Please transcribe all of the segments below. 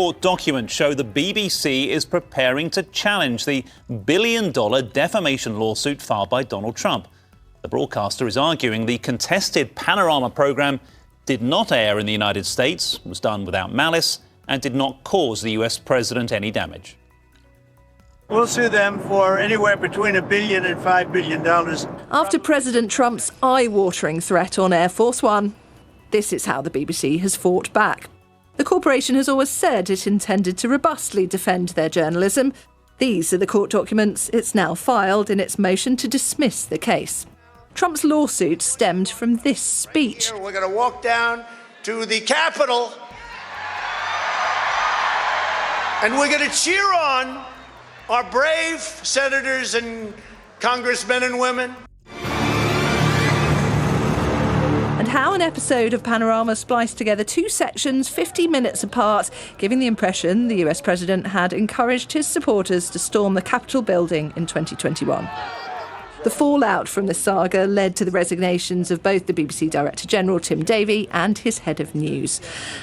court documents show the BBC is preparing to challenge the billion-dollar defamation lawsuit filed by Donald Trump. The broadcaster is arguing the contested Panorama programme did not air in the United States, was done without malice, and did not cause the US president any damage. We'll sue them for anywhere between $1 billion and $5 billion. After President Trump's eye-watering threat on Air Force One, this is how the BBC has fought back. The corporation has always said it intended to robustly defend their journalism. These are the court documents it's now filed in its motion to dismiss the case. Trump's lawsuit stemmed from this speech. We're going to walk down to the Capitol and we're going to cheer on our brave senators and congressmen and women. And how an episode of Panorama spliced together two sections 50 minutes apart, giving the impression the US president had encouraged his supporters to storm the Capitol building in 2021. The fallout from the saga led to the resignations of both the BBC Director General Tim Davie and his head of news.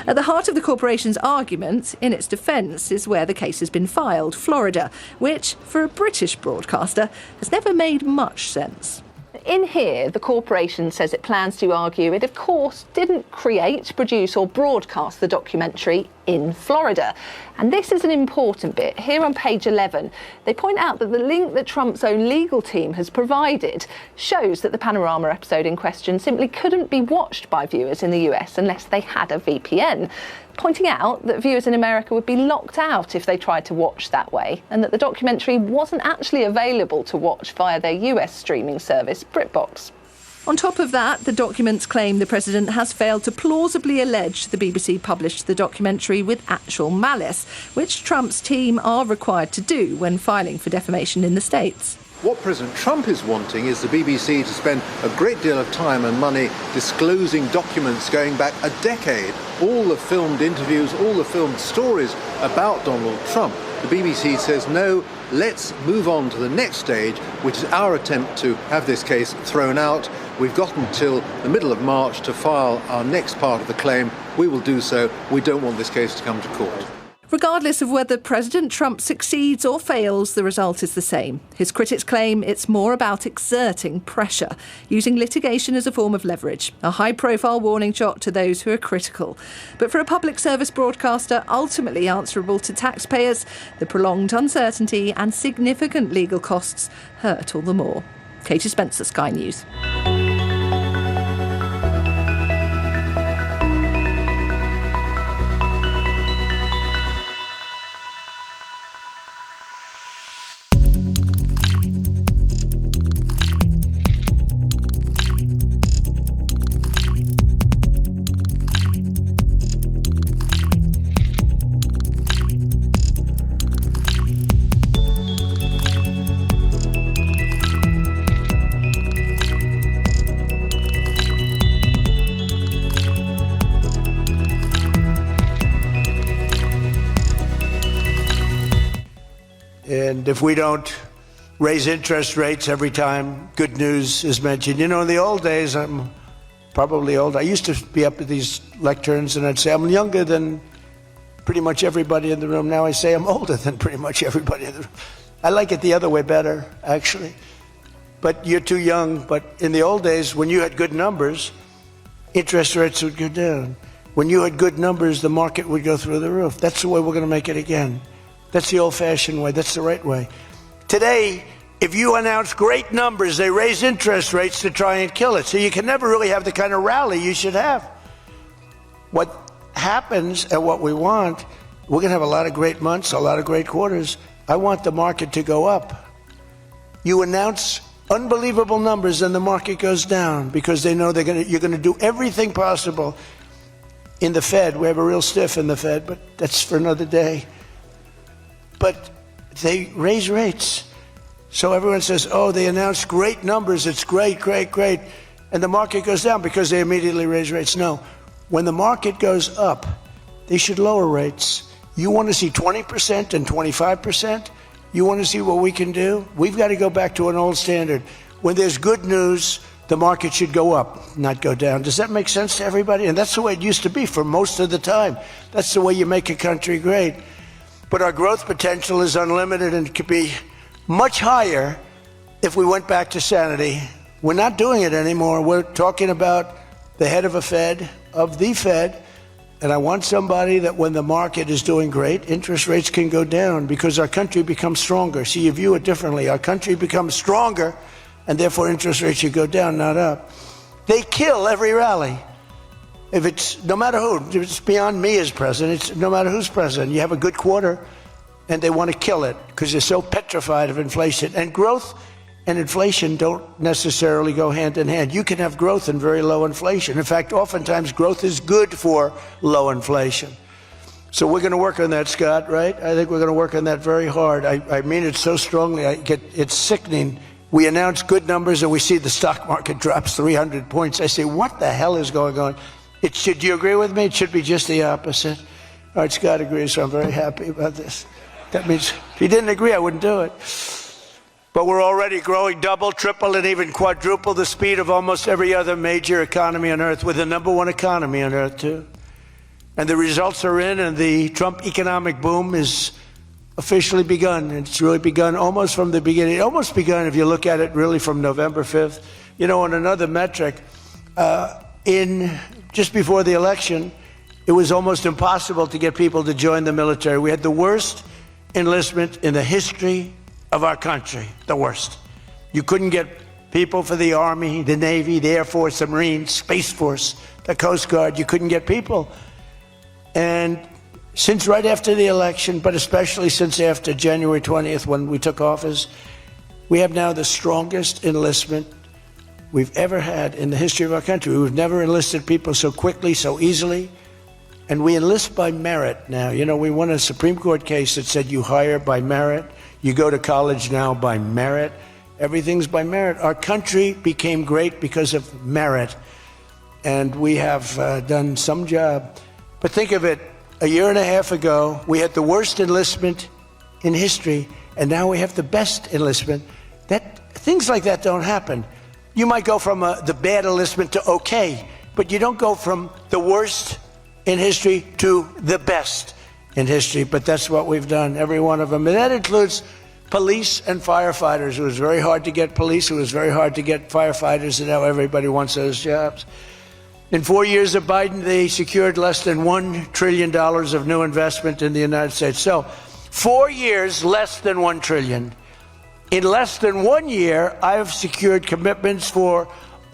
At the heart of the corporation's argument, in its defence, is where the case has been filed, Florida, which, for a British broadcaster, has never made much sense. In here, the corporation says it plans to argue it, of course, didn't create, produce or broadcast the documentary in Florida. And this is an important bit. Here on page 11, they point out that the link that Trump's own legal team has provided shows that the Panorama episode in question simply couldn't be watched by viewers in the US unless they had a VPN, pointing out that viewers in America would be locked out if they tried to watch that way, and that the documentary wasn't actually available to watch via their US streaming service, BritBox. On top of that, the documents claim the president has failed to plausibly allege the BBC published the documentary with actual malice, which Trump's team are required to do when filing for defamation in the States. What President Trump is wanting is the BBC to spend a great deal of time and money disclosing documents going back a decade, all the filmed interviews, all the filmed stories about Donald Trump. The BBC says, no, let's move on to the next stage, which is our attempt to have this case thrown out. We've got until the middle of March to file our next part of the claim. We will do so. We don't want this case to come to court. Regardless of whether President Trump succeeds or fails, the result is the same. His critics claim it's more about exerting pressure, using litigation as a form of leverage, a high-profile warning shot to those who are critical. But for a public service broadcaster ultimately answerable to taxpayers, the prolonged uncertainty and significant legal costs hurt all the more. Katie Spencer, Sky News. And if we don't raise interest rates every time good news is mentioned, you know, in the old days, I'm probably old, I used to be up at these lecterns and I'd say I'm younger than pretty much everybody in the room. Now I say I'm older than pretty much everybody in the room. I like it the other way better, actually. But you're too young. But in the old days, when you had good numbers, interest rates would go down. When you had good numbers, the market would go through the roof. That's the way we're going to make it again. That's the old-fashioned way. That's the right way. Today, if you announce great numbers, they raise interest rates to try and kill it. So you can never really have the kind of rally you should have. What happens and what we want, we're going to have a lot of great months, a lot of great quarters. I want the market to go up. You announce unbelievable numbers and the market goes down because they know you're going to do everything possible. In the Fed, we have a real stiff in the Fed, but that's for another day. But they raise rates. So everyone says, oh, they announced great numbers, it's great, great, great. And the market goes down because they immediately raise rates. No, when the market goes up, they should lower rates. You want to see 20% and 25%? You want to see what we can do? We've got to go back to an old standard. When there's good news, the market should go up, not go down. Does that make sense to everybody? And that's the way it used to be for most of the time. That's the way you make a country great. But our growth potential is unlimited and could be much higher if we went back to sanity. We're not doing it anymore. We're talking about the head of the Fed, and I want somebody that when the market is doing great, interest rates can go down because our country becomes stronger. See, you view it differently. Our country becomes stronger, and therefore interest rates should go down, not up. They kill every rally. If it's, no matter who, if it's beyond me as president, it's no matter who's president. You have a good quarter, and they want to kill it because they're so petrified of inflation. And growth and inflation don't necessarily go hand in hand. You can have growth and very low inflation. In fact, oftentimes growth is good for low inflation. So we're going to work on that, Scott, right? I think we're going to work on that very hard. I mean it so strongly. It's sickening. We announce good numbers and we see the stock market drops 300 points. I say, what the hell is going on? Do you agree with me? It should be just the opposite. All right, Scott agrees, so I'm very happy about this. That means if he didn't agree, I wouldn't do it. But we're already growing double, triple, and even quadruple the speed of almost every other major economy on earth. We're the #1 economy on earth, too. And the results are in, and the Trump economic boom is officially begun. It's really begun almost from the beginning. It almost begun, if you look at it, really from November 5th. You know, on another metric, just before the election, it was almost impossible to get people to join the military. We had the worst enlistment in the history of our country, the worst. You couldn't get people for the Army, the Navy, the Air Force, the Marines, Space Force, the Coast Guard. You couldn't get people. And since right after the election, but especially since after January 20th when we took office, we have now the strongest enlistment we've ever had in the history of our country. We've never enlisted people so quickly, so easily. And we enlist by merit now. You know, we won a Supreme Court case that said you hire by merit. You go to college now by merit. Everything's by merit. Our country became great because of merit. And we have done some job. But think of it, a year and a half ago, we had the worst enlistment in history, and now we have the best enlistment. Things like that don't happen. You might go from the bad enlistment to okay, but you don't go from the worst in history to the best in history. But that's what we've done, every one of them. And that includes police and firefighters. It was very hard to get police. It was very hard to get firefighters, and now everybody wants those jobs. In 4 years of Biden, they secured less than $1 trillion of new investment in the United States. So 4 years, less than $1 trillion. In less than 1 year, I have secured commitments for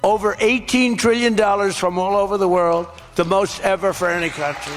over $18 trillion from all over the world, the most ever for any country.